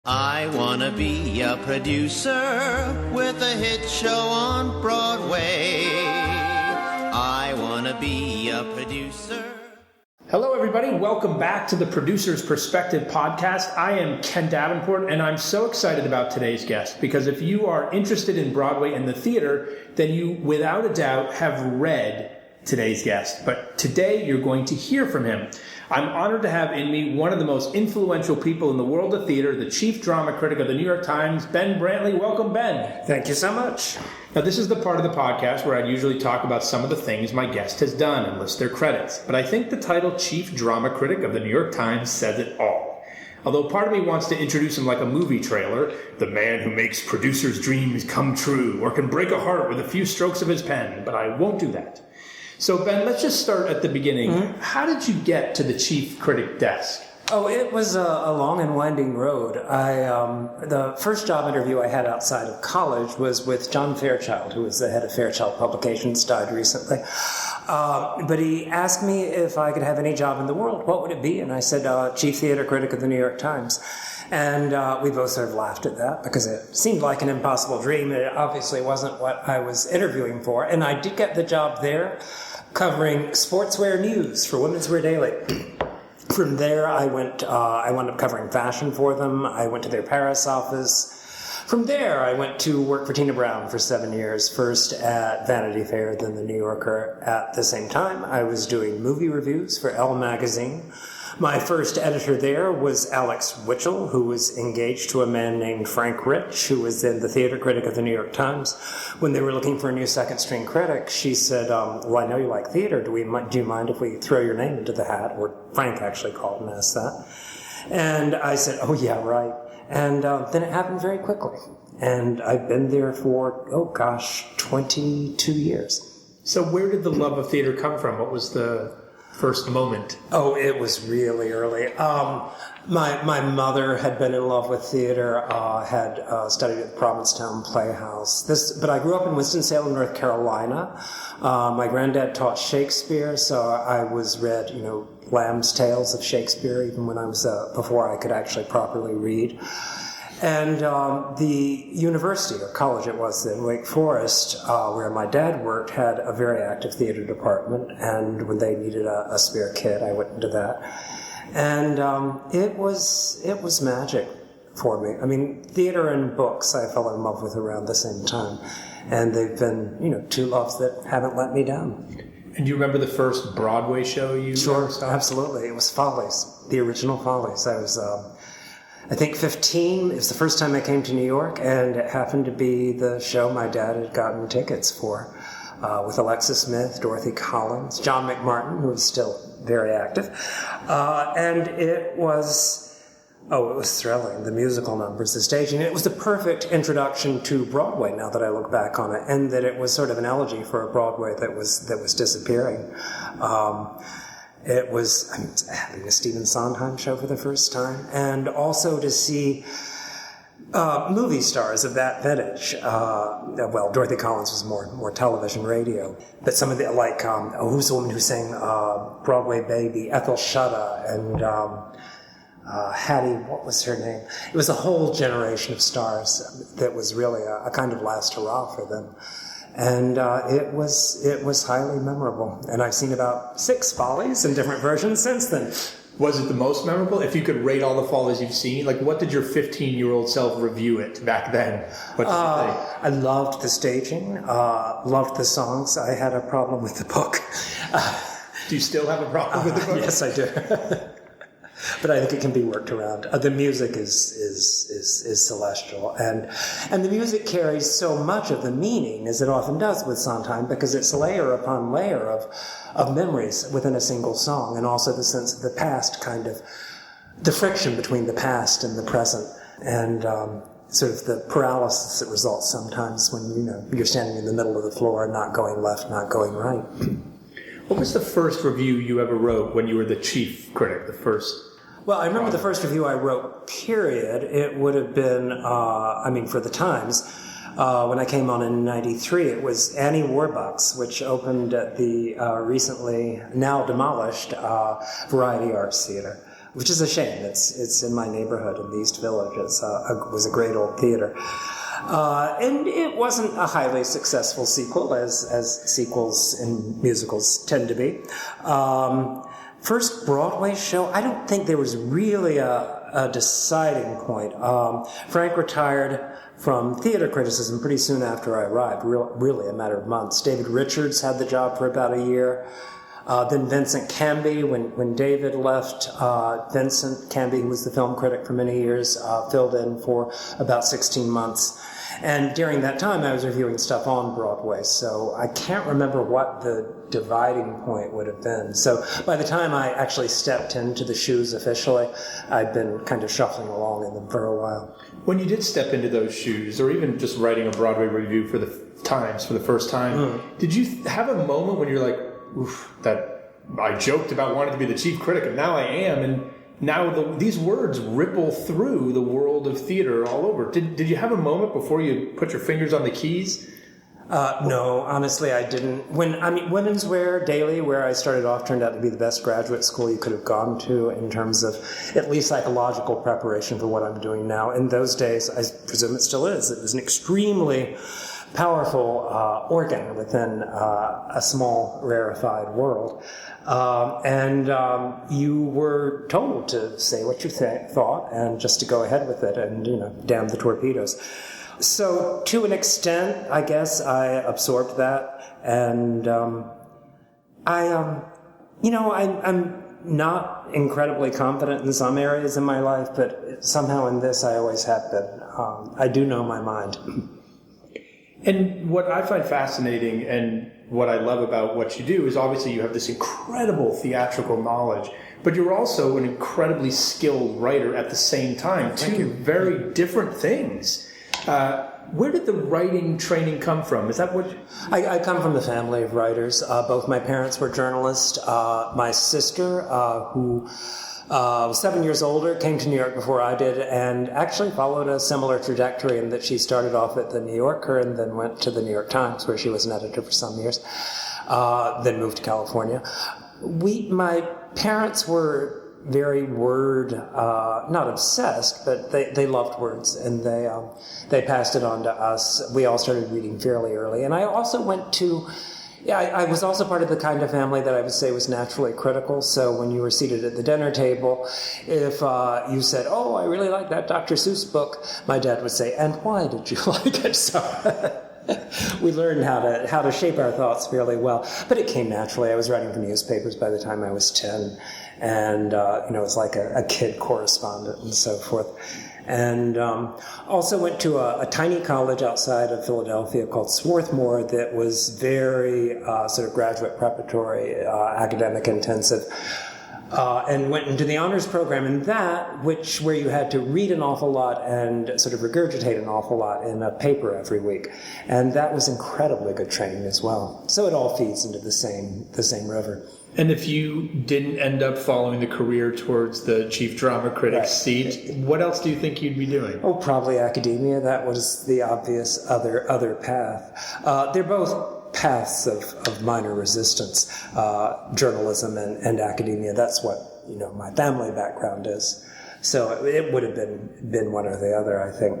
I wanna be a producer with a hit show on Broadway. I wanna be a producer. Hello, everybody. Welcome back to the Producer's Perspective podcast. I am Ken Davenport, and I'm so excited about today's guest because if you are interested in Broadway and the theater, then you, without a doubt, have read today's guest. But today, you're going to hear from him. I'm honored to have in me one of the most influential people in the world of theater, the chief drama critic of the New York Times, Ben Brantley. Welcome, Ben. Thank you so much. Now, this is the part of the podcast where I'd usually talk about some of the things my guest has done and list their credits. But I think the title Chief Drama Critic of the New York Times says it all. Although part of me wants to introduce him like a movie trailer, the man who makes producers' dreams come true or can break a heart with a few strokes of his pen, but I won't do that. So, Ben, let's just start at the beginning. Mm-hmm. How did you get to the chief critic desk? Oh, it was a long and winding road. The first job interview I had outside of college was with John Fairchild, who was the head of Fairchild Publications, died recently. But he asked me if I could have any job in the world, what would it be? And I said, chief theater critic of the New York Times. And we both sort of laughed at that because it seemed like an impossible dream. It obviously wasn't what I was interviewing for. And I did get the job there, covering sportswear news for Women's Wear Daily. From there, I wound up covering fashion for them. I went to their Paris office. From there, I went to work for Tina Brown for 7 years, first at Vanity Fair, then the New Yorker. At the same time, I was doing movie reviews for Elle magazine. My first editor there was Alex Witchell, who was engaged to a man named Frank Rich, who was then the theater critic of the New York Times. When they were looking for a new second-string critic, she said, well, I know you like theater. Do you mind if we throw your name into the hat? Or Frank actually called and asked that. And I said, oh, yeah, right. And then it happened very quickly. And I've been there for, 22 years. So where did the love of theater come from? What was the first moment? Oh, it was really early. My mother had been in love with theater, had studied at the Provincetown Playhouse. But I grew up in Winston-Salem, North Carolina. My granddad taught Shakespeare, so I was read, Lamb's Tales of Shakespeare, even when I was before I could actually properly read. And the university, or college it was then, Wake Forest, where my dad worked, had a very active theater department, and when they needed a spare kid, I went into that. And it was magic for me. I mean, theater and books I fell in love with around the same time, and they've been, two loves that haven't let me down. And do you remember the first Broadway show you Sure, saw? Absolutely. It was Follies, the original Follies. I was I think 15. It was the first time I came to New York, and it happened to be the show my dad had gotten tickets for, with Alexis Smith, Dorothy Collins, John McMartin, who was still very active. And it was thrilling, the musical numbers, the staging. It was the perfect introduction to Broadway, now that I look back on it, and that it was sort of an elegy for a Broadway that was disappearing. It was having a Stephen Sondheim show for the first time, and also to see movie stars of that vintage. Dorothy Collins was more television, radio, but some of the who's the woman who sang Broadway Baby? Ethel Shutta and Hattie. What was her name? It was a whole generation of stars that was really a kind of last hurrah for them. And it was highly memorable. And I've seen about 6 Follies in different versions since then. Was it the most memorable? If you could rate all the Follies you've seen, what did your 15-year-old self review it back then? What did you think? I loved the staging, loved the songs. I had a problem with the book. Do you still have a problem with the book? Yes, I do. But I think it can be worked around. The music is celestial, and the music carries so much of the meaning, as it often does with Sondheim, because it's layer upon layer of memories within a single song, and also the sense of the past, kind of the friction between the past and the present, and sort of the paralysis that results sometimes when you're standing in the middle of the floor, not going left, not going right. What was the first review you ever wrote when you were the chief critic? The first. Well, I remember the first review I wrote, period. It would have been, for the Times, when I came on in 93, it was Annie Warbucks, which opened at the recently, now demolished, Variety Arts Theater. which is a shame. It's in my neighborhood in the East Village. It was a great old theater. And it wasn't a highly successful sequel, as sequels in musicals tend to be. First Broadway show, I don't think there was really a deciding point. Frank retired from theater criticism pretty soon after I arrived, really a matter of months. David Richards had the job for about a year. Then Vincent Canby, when David left, Vincent Canby, who was the film critic for many years, filled in for about 16 months. And during that time, I was reviewing stuff on Broadway, so I can't remember what the dividing point would have been. So by the time I actually stepped into the shoes officially, I'd been kind of shuffling along in them for a while. When you did step into those shoes, or even just writing a Broadway review for the first time, did you have a moment when you're like, oof, that I joked about wanting to be the chief critic, and now I am, and now these words ripple through the world of theater all over. Did you have a moment before you put your fingers on the keys? No, honestly, I didn't. Women's Wear Daily, where I started off, turned out to be the best graduate school you could have gone to in terms of at least psychological preparation for what I'm doing now. In those days, I presume it still is. It was an extremely powerful organ within a small, rarefied world. And you were told to say what you thought and just to go ahead with it and, damn the torpedoes. So to an extent, I guess I absorbed that. And I'm not incredibly confident in some areas in my life, but somehow in this I always have been. I do know my mind. And what I find fascinating and what I love about what you do is obviously you have this incredible theatrical knowledge, but you're also an incredibly skilled writer at the same time. Two very different things. Where did the writing training come from? Is that what... I come from a family of writers. Both my parents were journalists. My sister, who was 7 years older, came to New York before I did, and actually followed a similar trajectory in that she started off at the New Yorker and then went to the New York Times, where she was an editor for some years, then moved to California. My parents were very word, not obsessed, but they loved words, and they passed it on to us. We all started reading fairly early, and I also went to... I was also part of the kind of family that I would say was naturally critical. So when you were seated at the dinner table, if you said, "Oh, I really like that Dr. Seuss book," my dad would say, "And why did you like it?" So we learned how to shape our thoughts fairly well. But it came naturally. I was writing for newspapers by the time I was 10, and it was like a kid correspondent and so forth. And also went to a tiny college outside of Philadelphia called Swarthmore that was very sort of graduate preparatory, academic intensive, and went into the honors program in that, where you had to read an awful lot and sort of regurgitate an awful lot in a paper every week. And that was incredibly good training as well. So it all feeds into the same river. And if you didn't end up following the career towards the chief drama critic seat, what else do you think you'd be doing? Oh, probably academia. That was the obvious other path. They're both paths of minor resistance, journalism and academia. That's what my family background is. So it would have been one or the other, I think.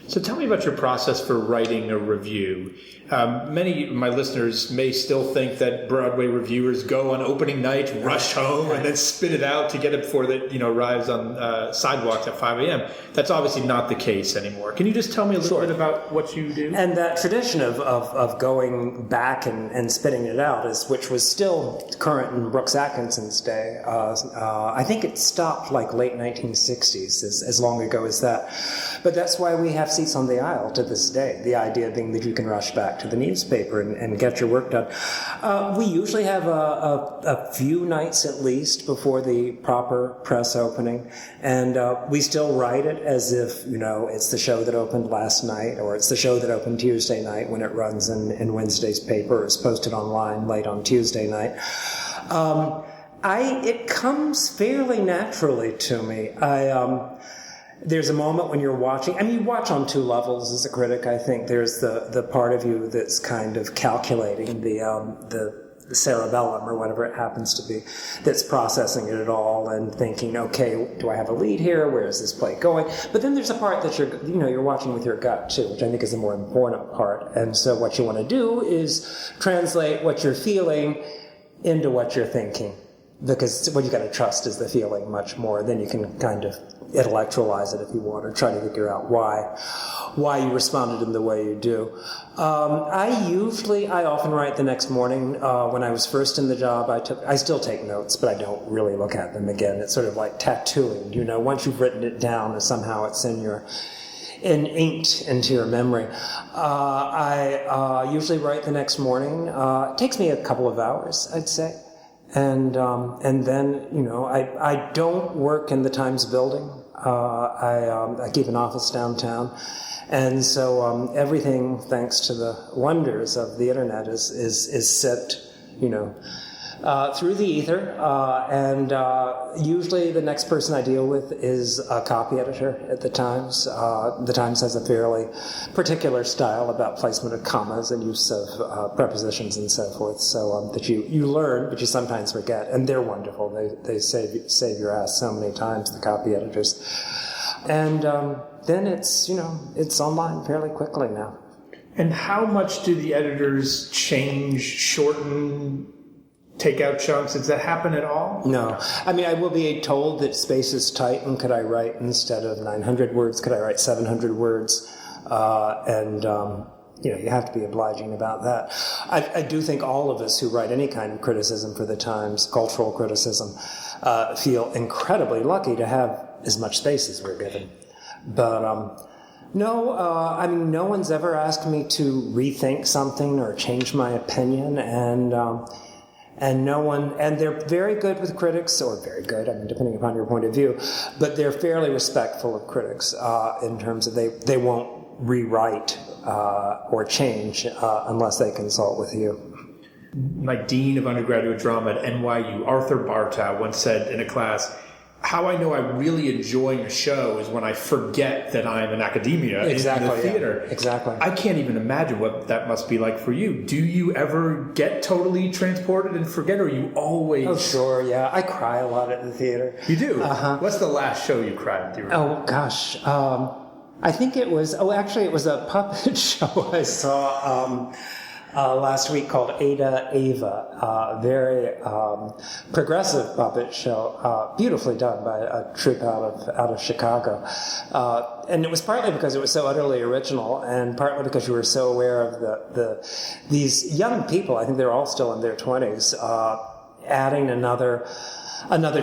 So tell me about your process for writing a review. Many of my listeners may still think that Broadway reviewers go on opening night, rush home, and then spit it out to get it before it arrives on sidewalks at 5 a.m. That's obviously not the case anymore. Can you just tell me a little bit about what you do? And that tradition of going back and spitting it out, which was still current in Brooks Atkinson's day. I think it stopped like late 1960s, as long ago as that. But that's why we have seats on the aisle to this day. The idea being that you can rush back to the newspaper and get your work done. We usually have a few nights at least before the proper press opening, and we still write it as if it's the show that opened last night, or it's the show that opened Tuesday night when it runs in Wednesday's paper, or is posted online late on Tuesday night. It comes fairly naturally to me. There's a moment when you're watching. You watch on two levels as a critic, I think. There's the part of you that's kind of calculating the cerebellum or whatever it happens to be that's processing it all and thinking, okay, do I have a lead here? Where is this play going? But then there's a part that you're watching with your gut too, which I think is the more important part. And so what you want to do is translate what you're feeling into what you're thinking. Because what you got to trust is the feeling much more. Then you can kind of intellectualize it if you want, or try to figure out why you responded in the way you do. I often write the next morning. When I was first in the job, I still take notes, but I don't really look at them again. It's sort of like tattooing. Once you've written it down, somehow it's inked into your memory. I usually write the next morning. It takes me a couple of hours, I'd say. And then, I don't work in the Times building. I keep an office downtown. And so, everything, thanks to the wonders of the internet, is sent, through the ether. And usually the next person I deal with is a copy editor at the Times. The Times has a fairly particular style about placement of commas and use of prepositions and so forth, so that you learn, but you sometimes forget. And they're wonderful. They save your ass so many times, the copy editors. And then it's online fairly quickly now. And how much do the editors change, shorten, take out chunks? Does that happen at all? No. I mean, I will be told that space is tight, and could I write, instead of 900 words, could I write 700 words? You have to be obliging about that. I do think all of us who write any kind of criticism for the Times, cultural criticism, feel incredibly lucky to have as much space as we're given. But no one's ever asked me to rethink something or change my opinion, and no one, and they're very good with critics, or very good, depending upon your point of view, but they're fairly respectful of critics in terms of they won't rewrite or change unless they consult with you. My dean of undergraduate drama at NYU, Arthur Bartow, once said in a class, how I know I'm really enjoying a show is when I forget that I'm in academia in the theater. Yeah, exactly. I can't even imagine what that must be like for you. Do you ever get totally transported and forget, or are you always... Oh, sure, yeah. I cry a lot at the theater. You do? Uh-huh. What's the last show you cried? Do you remember? Oh, gosh. I think it was a puppet show I saw last week called Ada Ava, very progressive puppet show, beautifully done by a troupe out of Chicago. And it was partly because it was so utterly original, and partly because you were so aware of these young people, I think they're all still in their 20s, adding another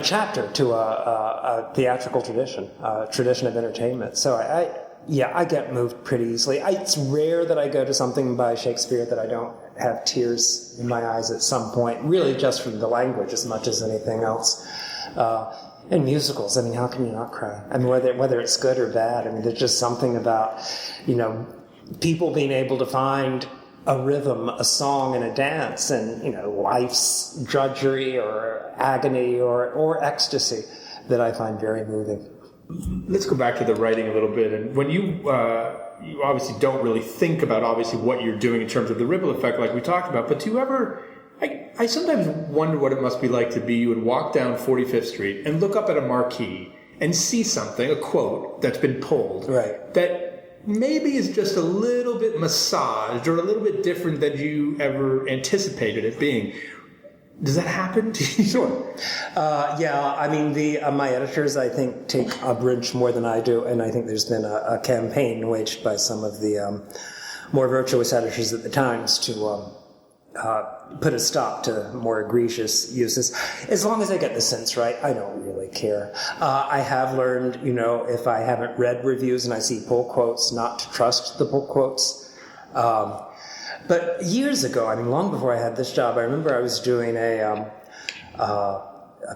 chapter to a theatrical tradition of entertainment. So I get moved pretty easily. It's rare that I go to something by Shakespeare that I don't have tears in my eyes at some point, really just from the language as much as anything else. And musicals, how can you not cry? Whether it's good or bad, there's just something about, people being able to find a rhythm, a song, and a dance, and, life's drudgery or agony or ecstasy that I find very moving. Let's go back to the writing a little bit. And when you obviously don't really think about what you're doing in terms of the ripple effect like we talked about, but do you ever... I sometimes wonder what it must be like to be you and walk down 45th Street and look up at a marquee and see something, a quote that's been pulled, right, that maybe is just a little bit massaged or a little bit different than you ever anticipated it being. Does that happen to you? Sure. My editors, I think, take umbrage more than I do, and I think there's been a campaign waged by some of the more virtuous editors at the Times to put a stop to more egregious uses. As long as I get the sense right, I don't really care. I have learned, if I haven't read reviews and I see pull quotes, not to trust the pull quotes. But years ago, long before I had this job, I remember I was doing a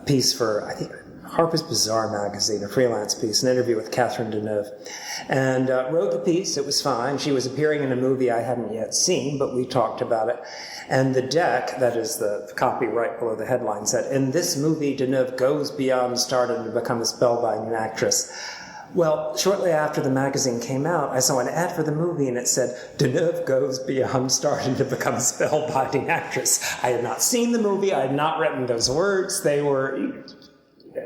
piece for, I think, Harper's Bazaar magazine, a freelance piece, an interview with Catherine Deneuve, and wrote the piece. It was fine. She was appearing in a movie I hadn't yet seen, but we talked about it. And the deck, that is the copy right below the headline, said, "In this movie, Deneuve goes beyond stardom to become a spellbinding actress." Well, shortly after the magazine came out, I saw an ad for the movie, and it said, Deneuve goes beyond starting to become a spellbinding actress. I had not seen the movie. I had not written those words. They were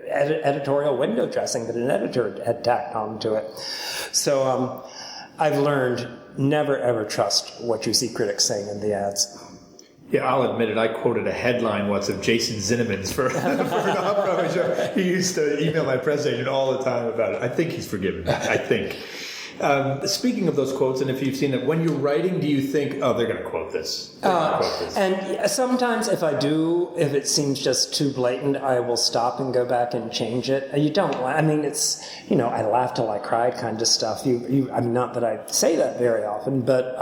editorial window dressing that an editor had tacked onto it. So I've learned never, ever trust what you see critics saying in the ads. Yeah, I'll admit it. I quoted a headline once of Jason Zinnemann's for an off-Broadway show. He used to email my press agent all the time about it. I think he's forgiven me. I think. Speaking of those quotes, and if you've seen it, when you're writing, do you think, oh, they're going to quote this? And sometimes if it seems just too blatant, I will stop and go back and change it. You don't, I mean, it's, I laugh till I cried kind of stuff. I mean, not that I say that very often, but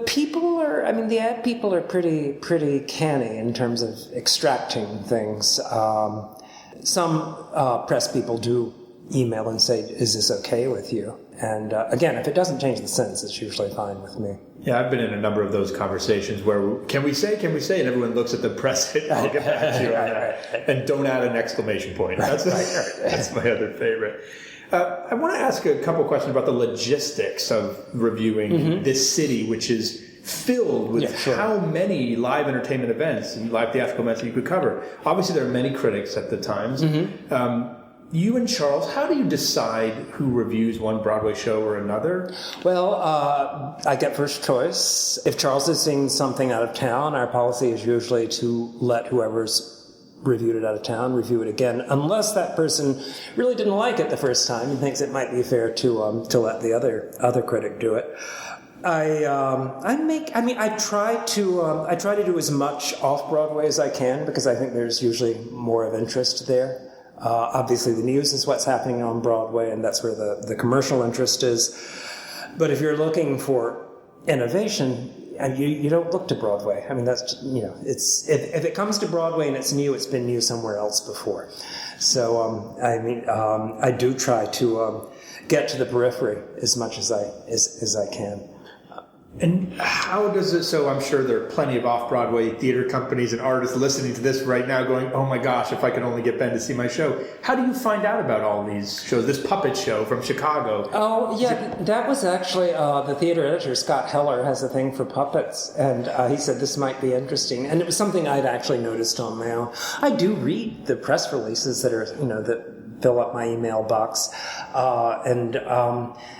people are, the ad people are pretty canny in terms of extracting things. Some press people do email and say, is this okay with you? And again, if it doesn't change the sentence, it's usually fine with me. Yeah, I've been in a number of those conversations where, can we say, and everyone looks at the press and I'll get back to you on that. And don't add an exclamation point. That's my other favorite. I want to ask a couple questions about the logistics of reviewing this city, which is filled with how many live entertainment events and live theatrical events you could cover. Obviously, there are many critics at the times. You and Charles, how do you decide who reviews one Broadway show or another? Well, I get first choice. If Charles is seeing something out of town, our policy is usually to let whoever's reviewed it out of town review it again, unless that person really didn't like it the first time and thinks it might be fair to let the other critic do it. I try to do as much off-Broadway as I can because I think there's usually more of interest there. Obviously, the news is what's happening on Broadway, and that's where the commercial interest is. But if you're looking for innovation, and you don't look to Broadway. I mean, that's, it's if it comes to Broadway and it's new, it's been new somewhere else before. So, I do try to get to the periphery as much as I can. And how does it, so I'm sure there are plenty of off-Broadway theater companies and artists listening to this right now going, oh my gosh, if I could only get Ben to see my show. How do you find out about all these shows? This puppet show from Chicago. Oh, yeah, that was actually the theater editor, Scott Heller, has a thing for puppets, and he said this might be interesting. And it was something I'd actually noticed on my own. I do read the press releases that are, that fill up my email box. And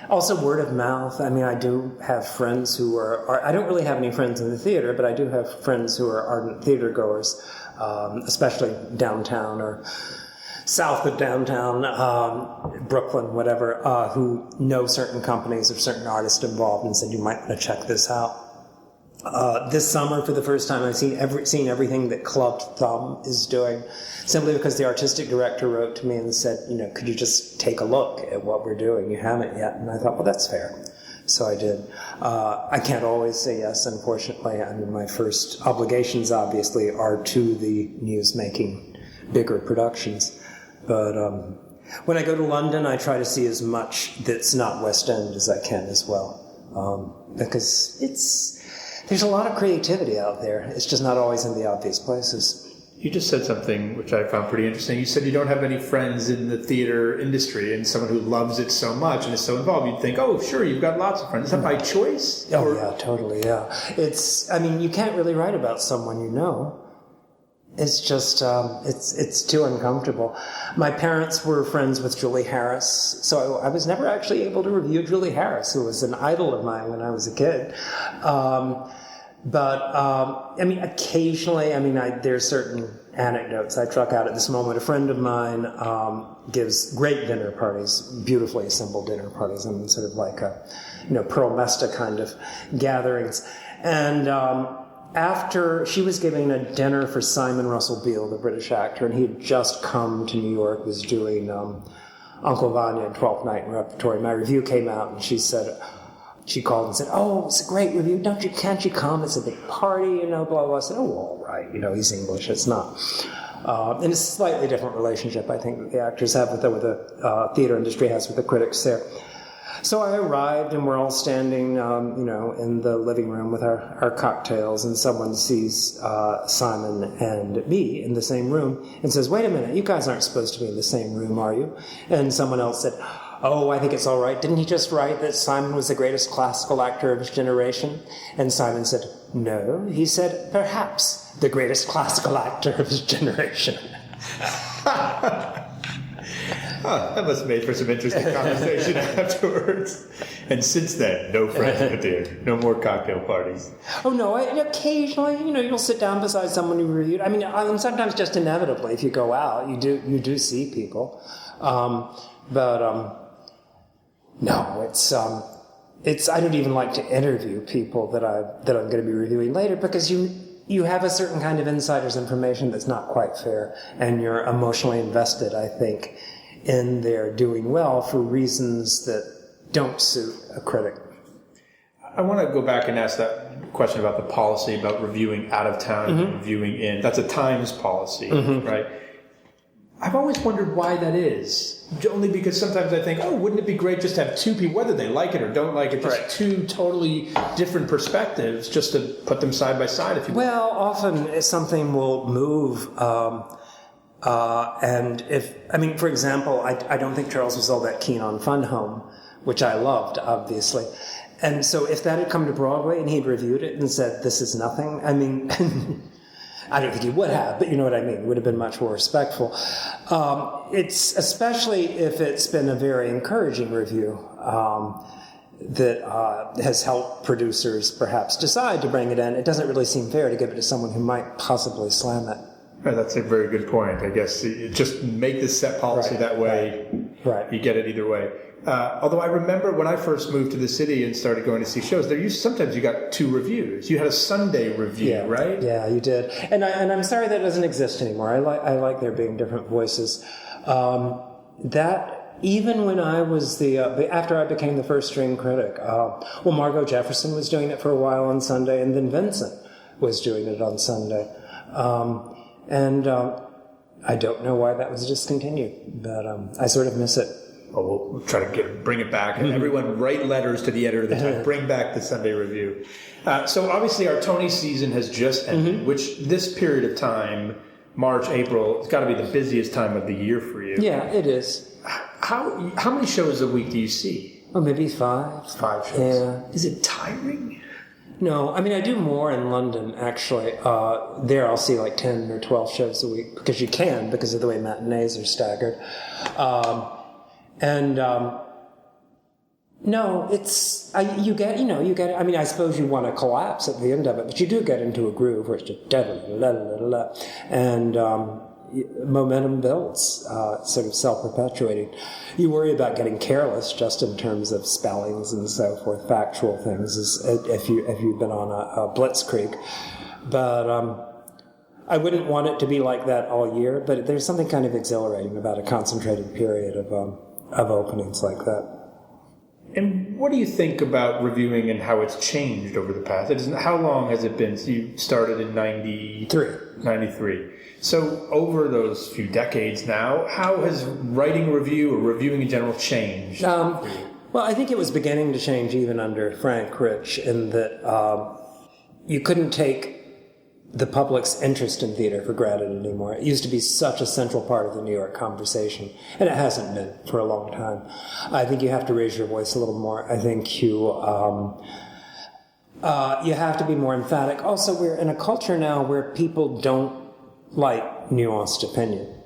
also word of mouth. I mean, I do have friends who are I don't really have any friends in the theater, but I do have friends who are ardent theater goers, especially downtown or south of downtown, Brooklyn, whatever, who know certain companies or certain artists involved and said, you might want to check this out. This summer, for the first time, I've seen everything that Clubbed Thumb is doing, simply because the artistic director wrote to me and said, could you just take a look at what we're doing? You haven't yet. And I thought, well, that's fair. So I did. I can't always say yes, unfortunately. I mean, my first obligations, obviously, are to the news-making bigger productions. But when I go to London, I try to see as much that's not West End as I can as well. Because there's a lot of creativity out there. It's just not always in the obvious places. You just said something which I found pretty interesting. You said you don't have any friends in the theater industry and someone who loves it so much and is so involved. You'd think, oh, sure, you've got lots of friends. Is that by choice? Oh, yeah, totally, yeah. You can't really write about someone you know. It's just, it's too uncomfortable. My parents were friends with Julie Harris, so I was never actually able to review Julie Harris, who was an idol of mine when I was a kid. Occasionally, there's certain anecdotes I truck out at this moment. A friend of mine gives great dinner parties, beautifully assembled dinner parties, sort of like Pearl Mesta kind of gatherings. And after she was giving a dinner for Simon Russell Beale, the British actor, and he had just come to New York, was doing Uncle Vanya and 12th Night in Repertory. My review came out, and she called and said, oh, it's a great review. Can't you come? It's a big party, blah, blah. I said, oh, all right. He's English. It's not. And it's a slightly different relationship, I think, that the actors have with the theater industry has with the critics there. So I arrived, and we're all standing, in the living room with our cocktails, and someone sees Simon and me in the same room and says, "Wait a minute, you guys aren't supposed to be in the same room, are you?" And someone else said, "Oh, I think it's all right. Didn't he just write that Simon was the greatest classical actor of his generation?" And Simon said, "No, he said, perhaps the greatest classical actor of his generation." Oh, that must have made for some interesting conversation afterwards. And since then, no friends at the theater, no more cocktail parties. Oh no! Occasionally, you'll sit down beside someone you reviewed. I mean, sometimes just inevitably, if you go out, you do see people. No, it's. I don't even like to interview people that I'm going to be reviewing later, because you have a certain kind of insider's information that's not quite fair, and you're emotionally invested, I think, in their doing well for reasons that don't suit a critic. I want to go back and ask that question about the policy about reviewing out of town and reviewing in. That's a Times policy, right? I've always wondered why that is. Only because sometimes I think, wouldn't it be great just to have two people, whether they like it or don't like it, just two totally different perspectives, just to put them side by side, if you will. Well, often something will move. For example, I don't think Charles was all that keen on Fun Home, which I loved, obviously. And so if that had come to Broadway and he'd reviewed it and said, "This is nothing," I mean, I don't think he would have, but you know what I mean. He would have been much more respectful. It's especially if it's been a very encouraging review that has helped producers perhaps decide to bring it in. It doesn't really seem fair to give it to someone who might possibly slam it. That's a very good point. I guess just make the set policy that way. Right. You get it either way. Although I remember when I first moved to the city and started going to see shows, sometimes you got two reviews. You had a Sunday review, right? Yeah, you did. And I'm sorry that doesn't exist anymore. I like there being different voices. That even when I was after I became the first string critic, Margot Jefferson was doing it for a while on Sunday, and then Vincent was doing it on Sunday. I don't know why that was discontinued, but I sort of miss it. Well, we'll try to bring it back. And everyone write letters to the editor of the Times. Bring back the Sunday review. So obviously our Tony season has just ended, which this period of time, March, April, it's got to be the busiest time of the year for you. Yeah, it is. How many shows a week do you see? Oh, maybe 5. 5 shows. Yeah. Is it tiring? No, I mean, I do more in London, actually. There I'll see like 10 or 12 shows a week, because you can, because of the way matinees are staggered. No, you get, I mean, I suppose you want to collapse at the end of it, but you do get into a groove where it's just and momentum builds, sort of self-perpetuating. You worry about getting careless just in terms of spellings and so forth, factual things, if you've been on a blitzkrieg. But I wouldn't want it to be like that all year, but there's something kind of exhilarating about a concentrated period of openings like that. And what do you think about reviewing and how it's changed over the past? How long has it been? So you started in 93. So over those few decades now, how has writing a review or reviewing in general changed? Well, I think it was beginning to change even under Frank Rich, in that you couldn't take the public's interest in theater for granted anymore. It used to be such a central part of the New York conversation, and it hasn't been for a long time. I think you have to raise your voice a little more. I think you have to be more emphatic. Also, we're in a culture now where people don't like nuanced opinion.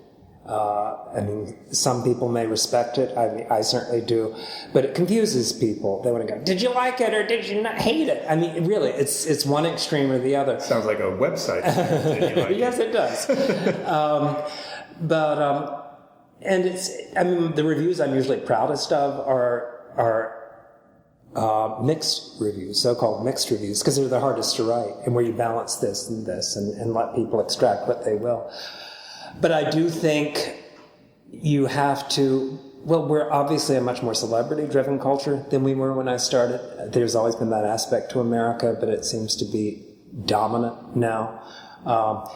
I mean, some people may respect it. I certainly do. But it confuses people. They want to go, did you like it or did you not hate it? I mean, really, it's one extreme or the other. Sounds like a website. Yes, it does. And the reviews I'm usually proudest of are mixed reviews, so-called mixed reviews, because they're the hardest to write, and where you balance this and let people extract what they will. But I do think you have to, we're obviously a much more celebrity-driven culture than we were when I started. There's always been that aspect to America, but it seems to be dominant now.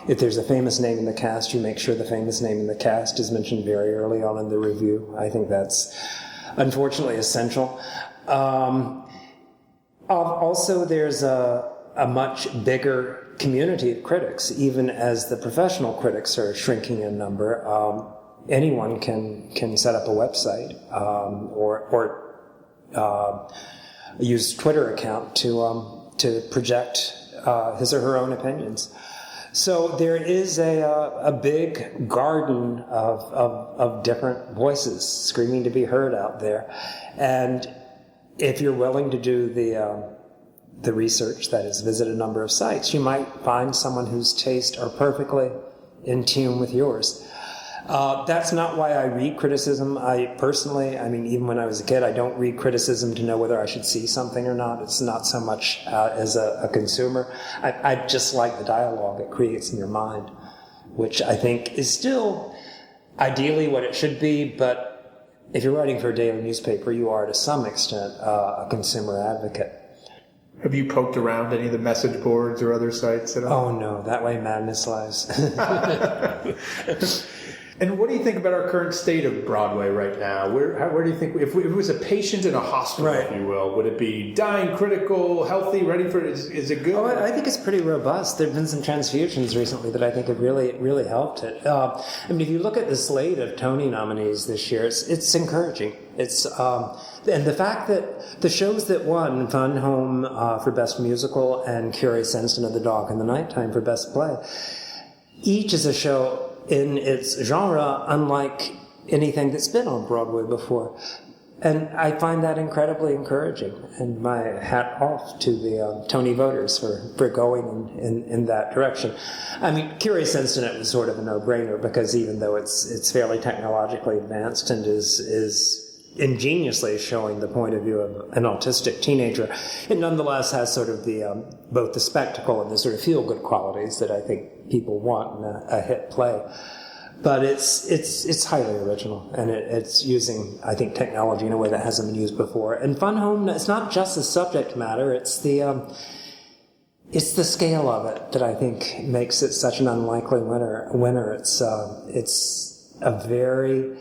If there's a famous name in the cast, you make sure the famous name in the cast is mentioned very early on in the review. I think that's unfortunately essential. Also, there's a much bigger community of critics, even as the professional critics are shrinking in number. Anyone can set up a website or use Twitter account to project his or her own opinions. So there is a big garden of different voices screaming to be heard out there, and if you're willing to do the research, that is, visit a number of sites, you might find someone whose tastes are perfectly in tune with yours. That's not why I read criticism. Even when I was a kid, I don't read criticism to know whether I should see something or not. It's not so much as a consumer. I just like the dialogue it creates in your mind, which I think is still ideally what it should be, but if you're writing for a daily newspaper, you are to some extent a consumer advocate. Have you poked around any of the message boards or other sites at all? Oh no, that way madness lies. And what do you think about our current state of Broadway right now? Where do you think, if it was a patient in a hospital, right, if you will, would it be dying, critical, healthy, ready for it? Is it good? Oh, I think it's pretty robust. There have been some transfusions recently that I think have really helped it. If you look at the slate of Tony nominees this year, it's encouraging. It's and the fact that the shows that won, Fun Home for Best Musical and Curie Senston of the Dog in the Nighttime for Best Play, each is a show in its genre unlike anything that's been on Broadway before. And I find that incredibly encouraging. And my hat off to the Tony voters for going in that direction. Curie Senston, it was sort of a no-brainer, because even though it's fairly technologically advanced and is ingeniously showing the point of view of an autistic teenager, it nonetheless has sort of the both the spectacle and the sort of feel-good qualities that I think people want in a hit play. But it's highly original, and it's using, I think, technology in a way that hasn't been used before. And Fun Home, it's not just the subject matter; it's the scale of it that I think makes it such an unlikely winner. It's a very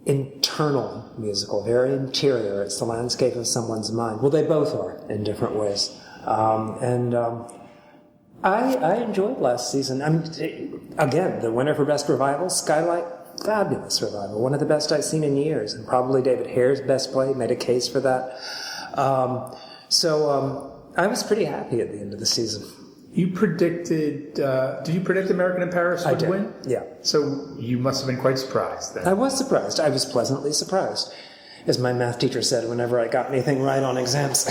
internal musical, very interior. It's the landscape of someone's mind. Well, they both are in different ways. I enjoyed last season. Again, the winner for Best Revival, Skylight, fabulous revival. One of the best I've seen in years, and probably David Hare's best play, made a case for that. I was pretty happy at the end of the season. You predicted, did you predict American in Paris would win? Yeah. So you must have been quite surprised then. I was surprised. I was pleasantly surprised. As my math teacher said whenever I got anything right on exams.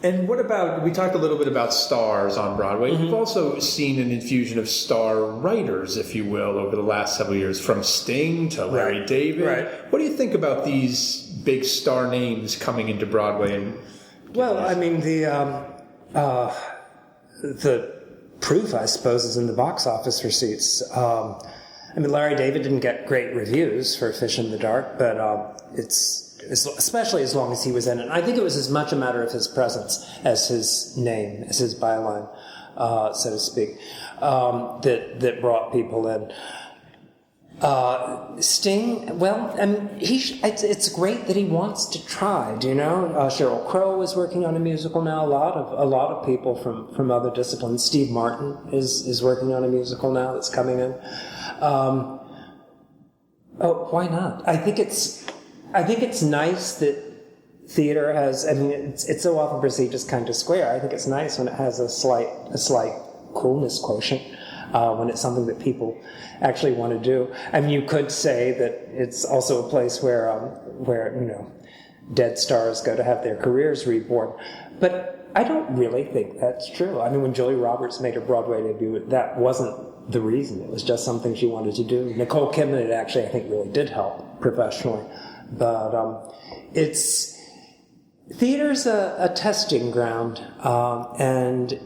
And what about, we talked a little bit about stars on Broadway. Mm-hmm. You've also seen an infusion of star writers, if you will, over the last several years, from Sting to Larry David. Right. What do you think about these big star names coming into Broadway? The proof, I suppose, is in the box office receipts. Larry David didn't get great reviews for Fish in the Dark, but it's especially as long as he was in it. I think it was as much a matter of his presence as his name, as his byline, so to speak, that brought people in. Sting, it's great that he wants to try. Do you know? Sheryl Crow is working on a musical now. A lot of people from other disciplines. Steve Martin is working on a musical now that's coming in. Why not? I think it's nice that theater has. It's so often perceived as kind of square. I think it's nice when it has a slight coolness quotient. When it's something that people actually want to do. You could say that it's also a place where dead stars go to have their careers reborn. But I don't really think that's true. When Julia Roberts made her Broadway debut, that wasn't the reason. It was just something she wanted to do. Nicole Kidman, it actually, I think, really did help professionally. But theater's a testing ground, and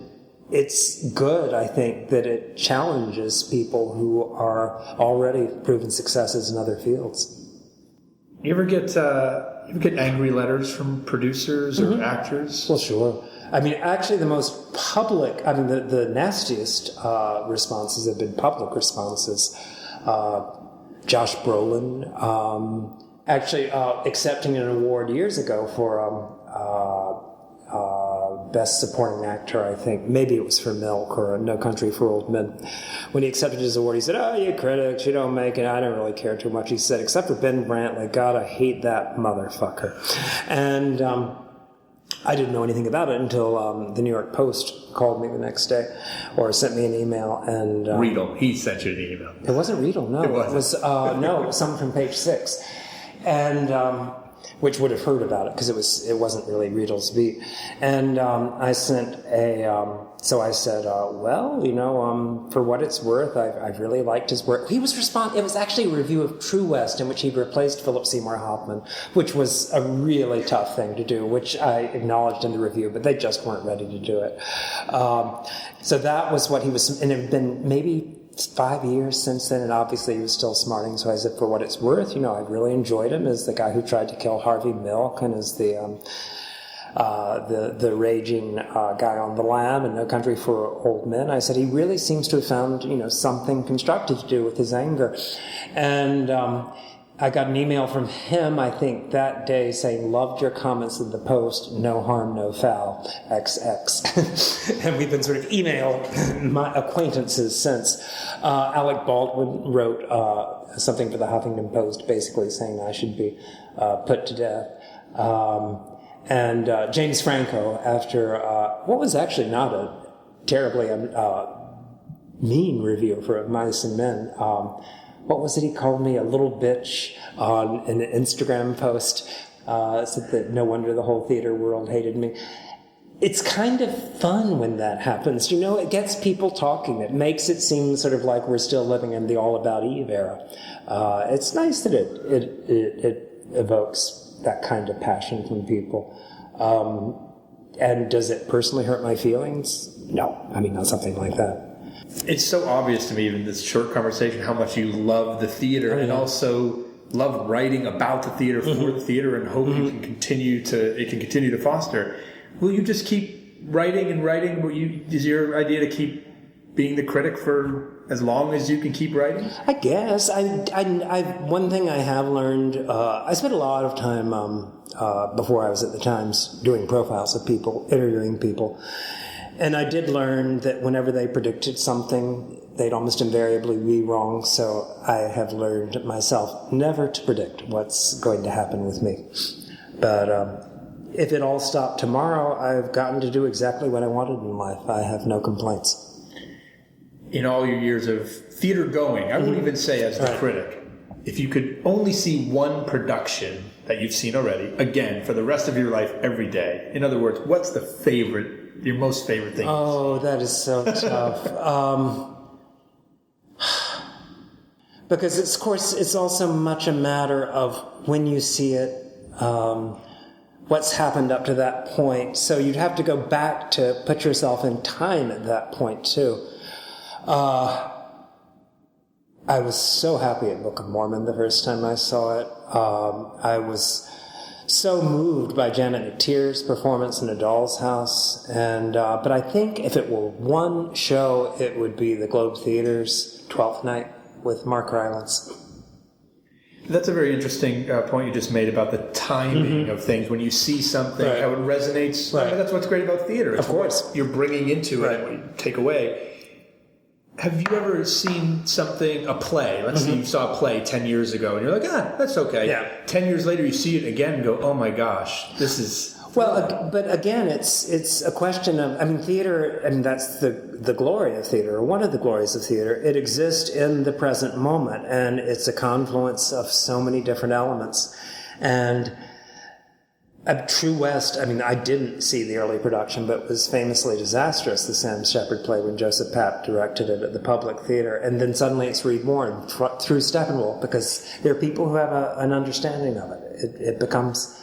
it's good, I think, that it challenges people who are already proven successes in other fields. You ever get angry letters from producers or Mm-hmm. actors? Well, sure. Actually, the most public, the nastiest responses have been public responses. Josh Brolin, actually accepting an award years ago for Best Supporting Actor, I think. Maybe it was for Milk or No Country for Old Men. When he accepted his award, he said, "Oh, you critics, you don't make it." I don't really care too much. He said, "Except for Ben Brantley, God, I hate that motherfucker." And I didn't know anything about it until the New York Post called me the next day or sent me an email. And Riedel, he sent you an email. It wasn't Riedel, no. It was someone from Page Six. And which would have heard about it because it wasn't really Riedel's beat. And I sent so I said, for what it's worth, I've really liked his work. He was it was actually a review of True West in which he replaced Philip Seymour Hoffman, which was a really tough thing to do, which I acknowledged in the review, but they just weren't ready to do it. So that was what he was, and it had been maybe 5 years since then, and obviously he was still smarting. So I said, for what it's worth, I really enjoyed him as the guy who tried to kill Harvey Milk and as the raging guy on The Lam and No Country for Old Men. I said he really seems to have found something constructive to do with his anger, and I got an email from him, I think, that day saying, "Loved your comments in the Post, no harm, no foul, XX." And we've been sort of email my acquaintances since. Alec Baldwin wrote something for the Huffington Post basically saying I should be put to death. And James Franco, after what was actually not a terribly mean review for Mice and Men, what was it he called me? A little bitch on an Instagram post. Said that no wonder the whole theater world hated me. It's kind of fun when that happens. It gets people talking. It makes it seem sort of like we're still living in the All About Eve era. It's nice that it evokes that kind of passion from people. And does it personally hurt my feelings? No. Not something like that. It's so obvious to me, even this short conversation, how much you love the theater and also love writing about the theater for the theater, and hope it can continue to foster. Will you just keep writing and writing? Is your idea to keep being the critic for as long as you can keep writing? I guess. One thing I have learned, I spent a lot of time before I was at the Times doing profiles of people, interviewing people. And I did learn that whenever they predicted something, they'd almost invariably be wrong. So I have learned myself never to predict what's going to happen with me. But if it all stopped tomorrow, I've gotten to do exactly what I wanted in life. I have no complaints. In all your years of theater going, I would even say as the critic, if you could only see one production that you've seen already, again, for the rest of your life, every day. In other words, what's your most favorite thing? Oh, that is so tough. Because it's also much a matter of when you see it, what's happened up to that point. So you'd have to go back to put yourself in time at that point too. I was so happy at Book of Mormon the first time I saw it. I was so moved by Janet McTeer's performance in A Doll's House, but I think if it were one show, it would be the Globe Theater's 12th Night with Mark Rylance. That's a very interesting point you just made about the timing of things. When you see something, how it resonates. Right. That's what's great about theater. It's of course. What you're bringing into it and what you take away. Have you ever seen a play? Let's say you saw a play 10 years ago, and you're like, that's okay. Yeah. 10 years later, you see it again and go, oh my gosh, this is... Well, but again, it's a question of, theater, that's the glory of theater, or one of the glories of theater. It exists in the present moment, and it's a confluence of so many different elements. And True West, I didn't see the early production, but it was famously disastrous, the Sam Shepard play, when Joseph Papp directed it at the Public Theater. And then suddenly it's reborn through Steppenwolf, because there are people who have an understanding of it. It becomes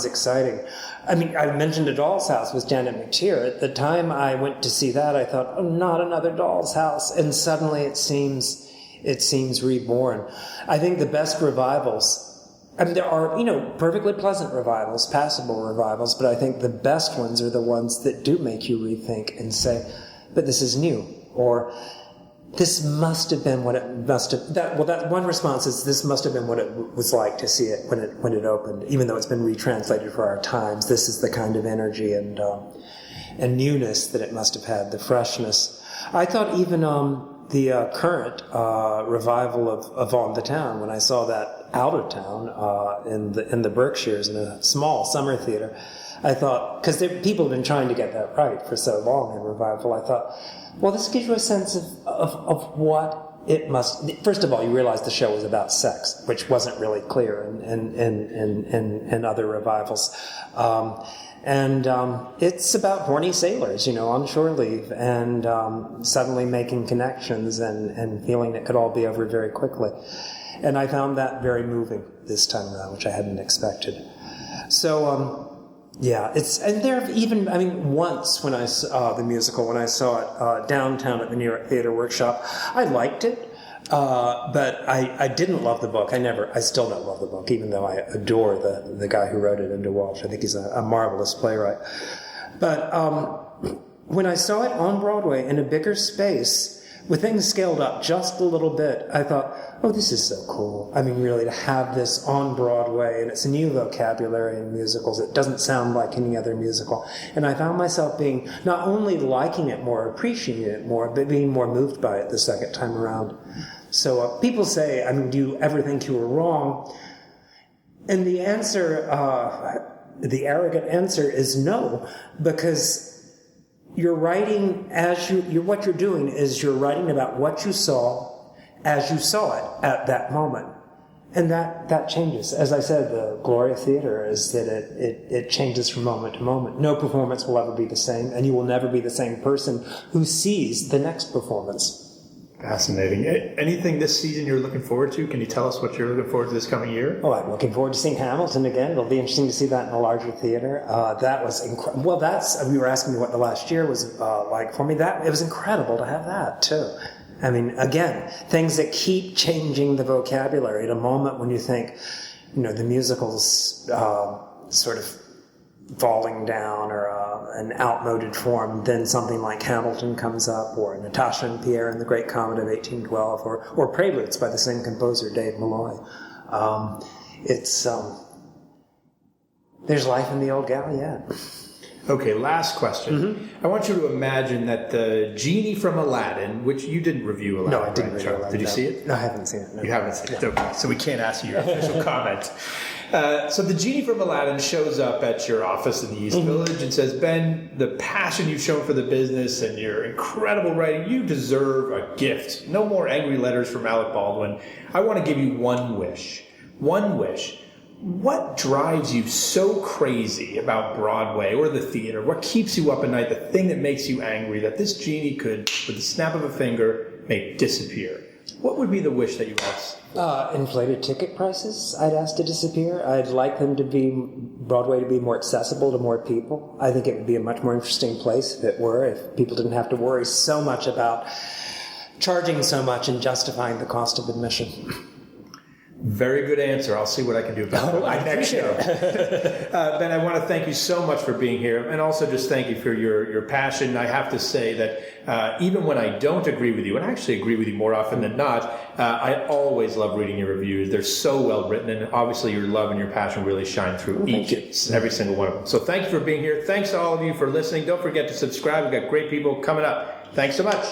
exciting. I mentioned A Doll's House with Janet McTeer. At the time I went to see that, I thought, oh, not another Doll's House. And suddenly it seems reborn. I think the best revivals, there are, perfectly pleasant revivals, passable revivals, but I think the best ones are the ones that do make you rethink and say, but this is new. Or this must have been what it must have. That one response is, this must have been what it was like to see it when it opened. Even though it's been retranslated for our times, this is the kind of energy and newness that it must have had, the freshness. I thought even the current revival of On the Town, when I saw that out of town in the Berkshires in a small summer theater, I thought, because people have been trying to get that right for so long in revival, I thought, well, this gives you a sense of what it must. First of all, you realize the show was about sex, which wasn't really clear in other revivals. It's about horny sailors, on shore leave, and suddenly making connections and feeling it could all be over very quickly. And I found that very moving this time around, which I hadn't expected. So, once when I saw the musical, when I saw it downtown at the New York Theater Workshop, I liked it. But I didn't love the book. I still don't love the book, even though I adore the guy who wrote it, Enda Walsh. I think he's a marvelous playwright. But when I saw it on Broadway in a bigger space, with things scaled up just a little bit, I thought, oh, this is so cool. I mean, really, to have this on Broadway, and it's a new vocabulary in musicals. It doesn't sound like any other musical. And I found myself being, not only liking it more, appreciating it more, but being more moved by it the second time around. So people say, do you ever think you were wrong? And the answer, the arrogant answer is no, because you're writing what you're doing is you're writing about what you saw as you saw it at that moment. And that changes. As I said, the glory of theater is that it changes from moment to moment. No performance will ever be the same, and you will never be the same person who sees the next performance. Fascinating. Anything this season you're looking forward to? Can you tell us what you're looking forward to this coming year? Oh, I'm looking forward to seeing Hamilton again. It'll be interesting to see that in a larger theater. That was incredible. Well, you were asking me what the last year was like for me. It was incredible to have that, too. Again, things that keep changing the vocabulary at a moment when you think, the musical's sort of falling down or an outmoded form, then something like Hamilton comes up, or Natasha and Pierre in The Great Comet of 1812, or Preludes by the same composer, Dave Malloy. There's life in the old gal yet. Okay, last question. Mm-hmm. I want you to imagine that the genie from Aladdin, which you didn't review Aladdin. No, I didn't review Aladdin. Did you see it? No, I haven't seen it. No. You haven't seen it. Okay, so we can't ask you your official comment. So the genie from Aladdin shows up at your office in the East Village and says, Ben, the passion you've shown for the business and your incredible writing, you deserve a gift. No more angry letters from Alec Baldwin. I want to give you one wish. One wish. What drives you so crazy about Broadway or the theater? What keeps you up at night? The thing that makes you angry that this genie could, with the snap of a finger, make disappear? What would be the wish that you ask? Inflated ticket prices, I'd ask to disappear. I'd like Broadway to be more accessible to more people. I think it would be a much more interesting place if people didn't have to worry so much about charging so much and justifying the cost of admission. Very good answer. I'll see what I can do about it next show. Ben, I want to thank you so much for being here, and also just thank you for your passion. I have to say that even when I don't agree with you, and I actually agree with you more often than not, I always love reading your reviews. They're so well written, and obviously your love and your passion really shine through every single one of them. So thank you for being here. Thanks to all of you for listening. Don't forget to subscribe. We've got great people coming up. Thanks so much.